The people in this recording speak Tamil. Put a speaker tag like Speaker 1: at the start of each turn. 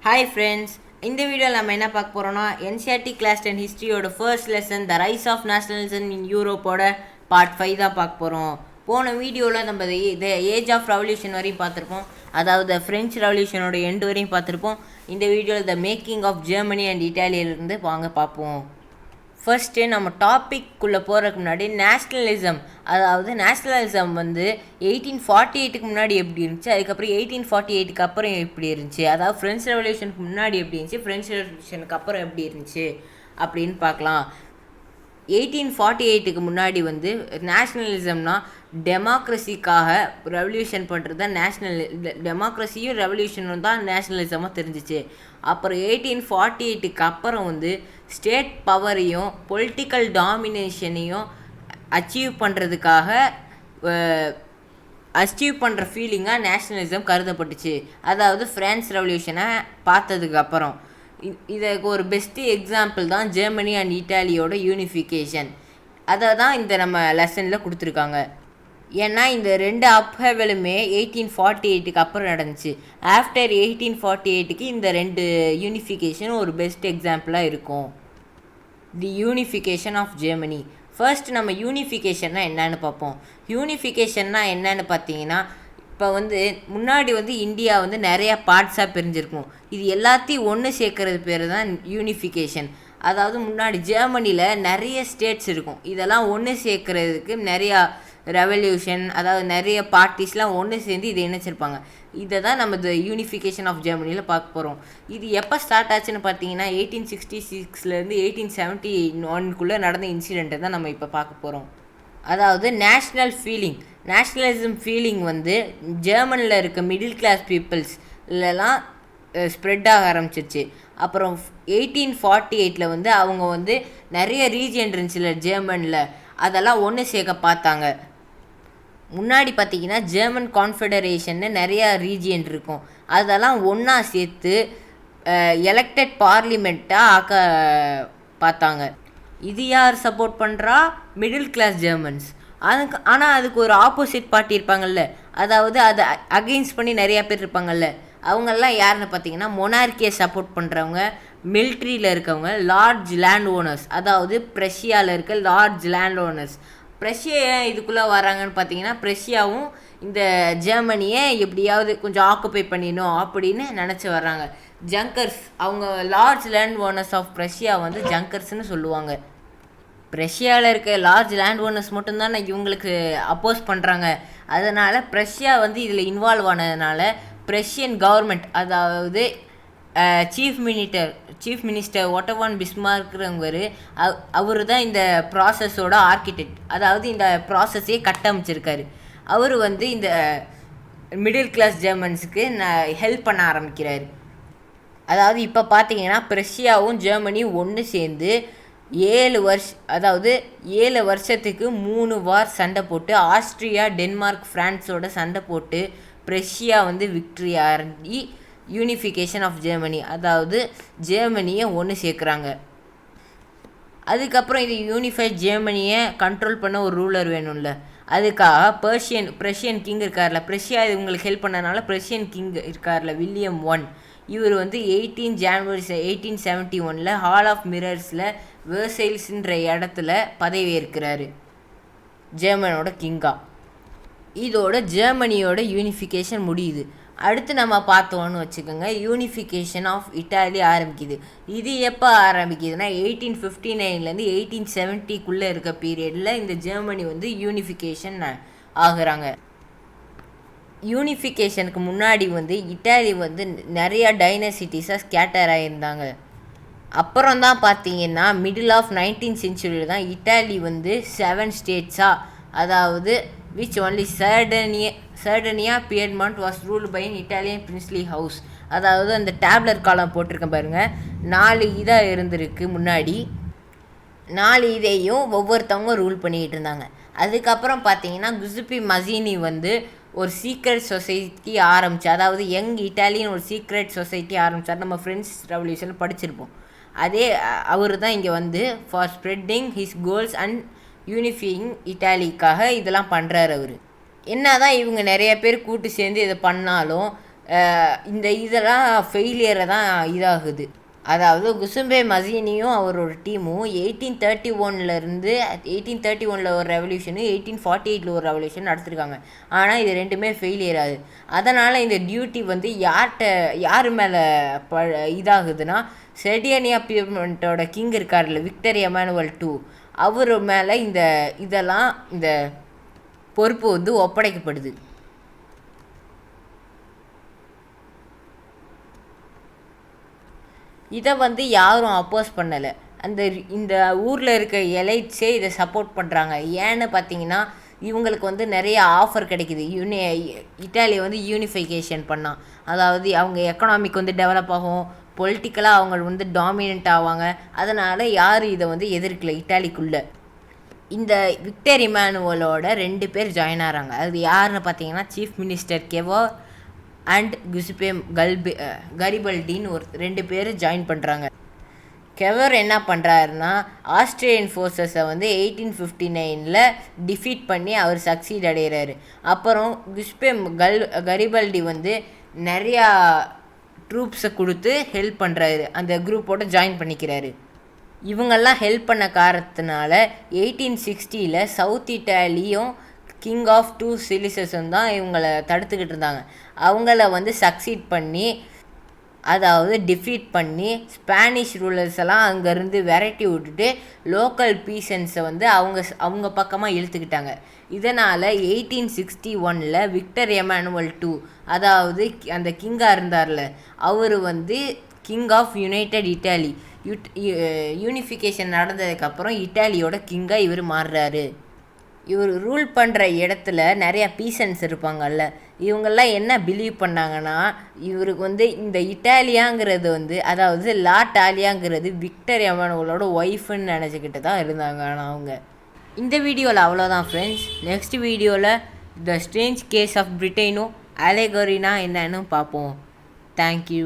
Speaker 1: ஹாய் ஃப்ரெண்ட்ஸ், இந்த வீடியோவில் நம்ம என்ன பார்க்க போகிறோம்னா என்சிஆர்டி கிளாஸ் 10 ஹிஸ்ட்ரியோட first lesson the rise of nationalism in யூரோப்போட பார்ட் 5 தான் பார்க்க போகிறோம். போன வீடியோவில் நம்ம த ஏஜ் ஆஃப் ரெவல்யூஷன் வரையும் பார்த்துருப்போம், அதாவது ஃப்ரெஞ்ச் ரெவல்யூஷனோட எண்டு வரையும் பார்த்துருப்போம். இந்த வீடியோவில் the making of Germany and இட்டாலியிலிருந்து வாங்க பார்ப்போம். ஃபர்ஸ்ட்டு நம்ம டாபிக்குள்ளே போகிறதுக்கு முன்னாடி நேஷ்னலிசம், அதாவது நேஷ்னலிசம் வந்து 1848க்கு முன்னாடி எப்படி இருந்துச்சு, அதுக்கப்புறம் 1848க்கு அப்புறம் எப்படி இருந்துச்சு, அதாவது ஃப்ரெஞ்ச் ரெவல்யூஷனுக்கு முன்னாடி எப்படி இருந்துச்சு, ஃப்ரெஞ்ச் ரெவல்யூஷனுக்கு அப்புறம் எப்படி இருந்துச்சு அப்படின்னு பார்க்கலாம். 1848க்கு முன்னாடி வந்து நேஷ்னலிசம்னா டெமோக்ரஸிக்காக ரெவல்யூஷன் பண்ணுறது தான் டெமோக்ரஸியும் ரெவல்யூஷனும் தான் நேஷ்னலிசமாக தெரிஞ்சிச்சு. அப்புறம் 1848க்கு அப்புறம் வந்து ஸ்டேட் பவரையும் பொலிட்டிக்கல் டாமினேஷனையும் அச்சீவ் பண்ணுற ஃபீலிங்காக நேஷ்னலிசம் கருதப்பட்டுச்சு. அதாவது ஃப்ரான்ஸ் ரெவல்யூஷனை பார்த்ததுக்கப்புறம் இதுக்கு ஒரு பெஸ்ட்டு எக்ஸாம்பிள் தான் ஜெர்மனி அண்ட் இட்டாலியோட யூனிஃபிகேஷன். அதை தான் இந்த நம்ம லெசனில் கொடுத்துருக்காங்க. ஏன்னா இந்த ரெண்டு அப்ஹெவலுமே 1848க்கு அப்புறம் நடந்துச்சு. ஆஃப்டர் 1848க்கு இந்த ரெண்டு யூனிஃபிகேஷன் ஒரு பெஸ்ட் எக்ஸாம்பிளாக இருக்கும். தி யூனிஃபிகேஷன் ஆஃப் ஜெர்மனி. ஃபர்ஸ்ட் நம்ம யூனிஃபிகேஷன்னா என்னன்னு பார்ப்போம். யூனிஃபிகேஷன்னா என்னன்னு பார்த்தீங்கன்னா, இப்போ வந்து முன்னாடி வந்து இந்தியா வந்து நிறையா பார்ட்ஸாக பிரிஞ்சிருக்கும். இது எல்லாத்தையும் ஒன்று சேர்க்கறது பேர் தான் யூனிஃபிகேஷன். அதாவது முன்னாடி ஜெர்மனியில் நிறைய ஸ்டேட்ஸ் இருக்கும், இதெல்லாம் ஒன்று சேர்க்கறதுக்கு நிறையா ரெவல்யூஷன், அதாவது நிறைய பார்ட்டிஸ்லாம் ஒன்று சேர்ந்து இதை இணைச்சிருப்பாங்க. இதை தான் நம்ம இந்த யூனிஃபிகேஷன் ஆஃப் ஜெர்மனியில் பார்க்க போகிறோம். இது எப்போ ஸ்டார்ட் ஆச்சுன்னு பார்த்தீங்கன்னா 1866லேருந்து 1871க்குள்ளே நடந்த இன்சிடெண்ட்டை தான் நம்ம இப்போ பார்க்க போகிறோம். அதாவது நேஷ்னலிசம் ஃபீலிங் வந்து ஜெர்மனியில் இருக்க மிடில் கிளாஸ் பீப்புள்ஸ்லாம் ஸ்ப்ரெட் ஆக ஆரம்பிச்சிருச்சு. அப்புறம் 1848 வந்து அவங்க வந்து நிறைய ரீஜியன் இருந்துச்சுல ஜெர்மனியில், அதெல்லாம் ஒன்று சேர்க்க பார்த்தாங்க. முன்னாடி பார்த்தீங்கன்னா ஜெர்மன் கான்ஃபெடரேஷன்னு நிறையா ரீஜியன் இருக்கும், அதெல்லாம் ஒன்றா சேர்த்து எலெக்டட் பார்லிமெண்ட்டாக ஆக்க பார்த்தாங்க. இது யார் சப்போர்ட் பண்ணுறா? Middle class Germans. ஆனால் அதுக்கு ஒரு ஆப்போசிட் பார்ட்டி இருப்பாங்கள்ல, அதாவது அதை அகெயின்ஸ்ட் பண்ணி நிறையா பேர் இருப்பாங்கள்ல, அவங்கெல்லாம் யாருன்னு பார்த்தீங்கன்னா மொனார்க்கியை சப்போர்ட் பண்ணுறவங்க, மிலிட்ரியில் இருக்கவங்க, லார்ஜ் லேண்ட் ஓனர்ஸ், அதாவது ப்ரெஷியாவில் இருக்க லார்ஜ் லேண்ட் ஓனர்ஸ். ப்ரெஷியா ஏன் இதுக்குள்ளே வராங்கன்னு பார்த்தீங்கன்னா, ப்ரெஷியாவும் இந்த ஜெர்மனியை எப்படியாவது கொஞ்சம் ஆக்குப்பை பண்ணிடணும் அப்படின்னு நினச்சி வர்றாங்க. ஜங்கர்ஸ், அவங்க லார்ஜ் லேண்ட் ஓனர்ஸ் ஆஃப் ப்ரெஷியா வந்து ஜங்கர்ஸ்னு சொல்லுவாங்க. ப்ரெஷியாவில் இருக்க லார்ஜ் லேண்ட் ஓனர்ஸ் மட்டும்தான் இவங்களுக்கு அப்போஸ் பண்ணுறாங்க. அதனால் ப்ரெஷியா வந்து இதில் இன்வால்வ் ஆனதுனால ப்ரெஷியன் கவர்மெண்ட், அதாவது சீஃப் மினிஸ்டர் ஒட்டோ வான் பிஸ்மார்க்ங்கிறவர், அவர் தான் இந்த ப்ராசஸோட ஆர்கிடெக்ட், அதாவது இந்த ப்ராசஸே கட்டமைச்சிருக்காரு. அவர் வந்து இந்த மிடில் கிளாஸ் ஜெர்மன்ஸுக்கு ஹெல்ப் பண்ண ஆரம்பிக்கிறார். அதாவது இப்போ பார்த்தீங்கன்னா ப்ரெஷியாவும் ஜெர்மனியும் ஒன்று சேர்ந்து 7 வருஷத்துக்கு 3 வார் சண்டை போட்டு, ஆஸ்ட்ரியா, டென்மார்க், ஃப்ரான்ஸோட சண்டை போட்டு ப்ரெஷியா வந்து விக்ட்ரி ஆகி யூனிஃபிகேஷன் ஆஃப் ஜெர்மனி, அதாவது ஜெர்மனியை ஒன்று சேர்க்குறாங்க. அதுக்கப்புறம் இது யூனிஃபைட் ஜெர்மனியை கண்ட்ரோல் பண்ண ஒரு ரூலர் வேணும்ல, அதுக்காக ப்ரெஷியன் கிங் இருக்கார்ல, ப்ரெஷியா இவங்களுக்கு ஹெல்ப் பண்ணனால ப்ரெஷியன் கிங் இருக்கார்ல வில்லியம் I, இவர் வந்து 18 ஜனவரி 1871 ஹால் ஆஃப் மிரர்ஸில் வேர்சைல்ஸ்ன்ற இடத்துல பதவியேற்கிறாரு ஜெர்மனோட கிங்கா. இதோட ஜெர்மனியோட யூனிஃபிகேஷன் முடியுது. அடுத்து நம்ம பார்த்தோன்னு வச்சுக்கோங்க, யூனிஃபிகேஷன் ஆஃப் இட்டாலி ஆரம்பிக்குது. இது எப்போ ஆரம்பிக்குதுன்னா 1859லேருந்து 1870க்குள்ளே இருக்க பீரியடில் இந்த ஜெர்மனி வந்து யூனிஃபிகேஷன் ஆகுறாங்க. யூனிஃபிகேஷனுக்கு முன்னாடி வந்து இட்டாலி வந்து நிறையா டைனசிட்டிஸாக ஸ்கேட்டர் ஆகியிருந்தாங்க. அப்புறம் தான் பார்த்தீங்கன்னா மிடில் ஆஃப் 19th சென்ச்சுரியில் தான் இட்டாலி வந்து 7 ஸ்டேட்ஸாக, அதாவது which only Sardinia Piedmont was ruled by an Italian princely house. அதாவது அந்த டேப்லர் காலம் போட்டிருக்கேன் பாருங்கள், 4 இதாக இருந்திருக்கு முன்னாடி, 4 இதையும் ஒவ்வொருத்தவங்க ரூல் பண்ணிக்கிட்டு இருந்தாங்க. அதுக்கப்புறம் பார்த்தீங்கன்னா குசுப்பி மசினி வந்து ஒரு சீக்ரெட் சொசைட்டி ஆரம்பிச்சு, அதாவது யங் இட்டாலியன் ஒரு சீக்ரெட் சொசைட்டி ஆரம்பித்தார். நம்ம ஃப்ரெஞ்ச் ரெவல்யூஷனில் படிச்சிருப்போம். அதே அவர் தான் இங்கே வந்து for spreading his goals and unifying இட்டாலிக்காக இதெல்லாம் பண்ணுறாரு அவர். என்ன தான் இவங்க நிறைய பேர் கூட்டு சேர்ந்து இதை பண்ணாலும் இந்த இதெல்லாம் ஃபெயிலியரை தான் இதாகுது. அதாவது குசும்பே மசீனியும் அவரோட டீமும் 1831 1831 ஒரு ரெவல்யூஷனு 1848 ஒரு ரெவல்யூஷன் நடத்திருக்காங்க. ஆனால் இது ரெண்டுமே ஃபெயிலியர் ஆகுது. அதனால் இந்த டியூட்டி வந்து யார் மேலே இதாகுதுன்னா, செர்டியனியா பீமெண்ட்டோட கிங் இருக்கார்ல, விக்டர் எமானுவல் II, அவர் மேலே இந்த பொறுப்பு வந்து ஒப்படைக்கப்படுது. இதை வந்து யாரும் அப்போஸ் பண்ணலை. இந்த ஊரில் இருக்க எலைட்ஸே இதை சப்போர்ட் பண்ணுறாங்க. ஏன்னு பார்த்தீங்கன்னா, இவங்களுக்கு வந்து நிறைய ஆஃபர் கிடைக்குது. இட்டாலியை வந்து யூனிஃபிகேஷன் பண்ணால், அதாவது அவங்க எக்கனாமிக் வந்து டெவலப் ஆகும், பொலிட்டிக்கலாக அவங்க வந்து டாமினன்ட் ஆவாங்க. அதனால் யாரும் இதை வந்து எதிர்க்கல இட்டாலிக்குள்ளே. இந்த விக்டர் இமானுவலோட 2 பேர் ஜாயின் ஆகிறாங்க. அது யாருன்னு பார்த்தீங்கன்னா, சீஃப் மினிஸ்டர் கெவோ அண்ட் குசுப்பே கரிபல்டின்னு 2 பேர் ஜாயின் பண்ணுறாங்க. கெவர் என்ன பண்ணுறாருன்னா, ஆஸ்திரேலியன் ஃபோர்ஸஸை வந்து 1859 டிஃபீட் பண்ணி அவர் சக்சீட் அடைகிறாரு. அப்புறம் குசுப்பே கரிபல்டி வந்து நிறையா ட்ரூப்ஸை கொடுத்து ஹெல்ப் பண்ணுறாரு, அந்த குரூப்போட ஜாயின் பண்ணிக்கிறாரு. இவங்கெல்லாம் ஹெல்ப் பண்ண காரணத்தினால 1860 சவுத் இட்டாலியும் கிங் ஆஃப் 2 சிலிசஸும் தான் இவங்களை தடுத்துக்கிட்டு இருந்தாங்க. அவங்கள வந்து சக்சீட் பண்ணி, அதாவது டிஃபீட் பண்ணி, ஸ்பானிஷ் ரூலர்ஸ் எல்லாம் அங்கேருந்து விரட்டி விட்டுட்டு லோக்கல் பீசன்ஸை வந்து அவங்க பக்கமாக இழுத்துக்கிட்டாங்க. இதனால் 1861 விக்டர் எமானுவல் II, அதாவது அந்த கிங்காக இருந்தார்ல, அவர் வந்து king of united Italy, unification நடந்ததுக்கப்புறம் இட்டாலியோட கிங்காக இவர் மாறுறாரு. இவர் ரூல் பண்ணுற இடத்துல நிறையா பீசன்ஸ் இருப்பாங்கல்ல, இவங்கெல்லாம் என்ன பிலீவ் பண்ணாங்கன்னா, இவருக்கு வந்து இந்த இட்டாலியாங்கிறது வந்து, அதாவது லாட்டாலியாங்கிறது விக்டர் எமானுவலோட ஒய்ஃபுன்னு நினச்சிக்கிட்டு தான் இருந்தாங்க. ஆனால் அவங்க இந்த வீடியோவில் அவ்வளோதான் ஃப்ரெண்ட்ஸ். நெக்ஸ்ட் வீடியோவில் த ஸ்ட்ரேஞ்ச் கேஸ் ஆஃப் பிரிட்டனோ அலெகோரினா என்னன்னு பார்ப்போம். தேங்க்யூ.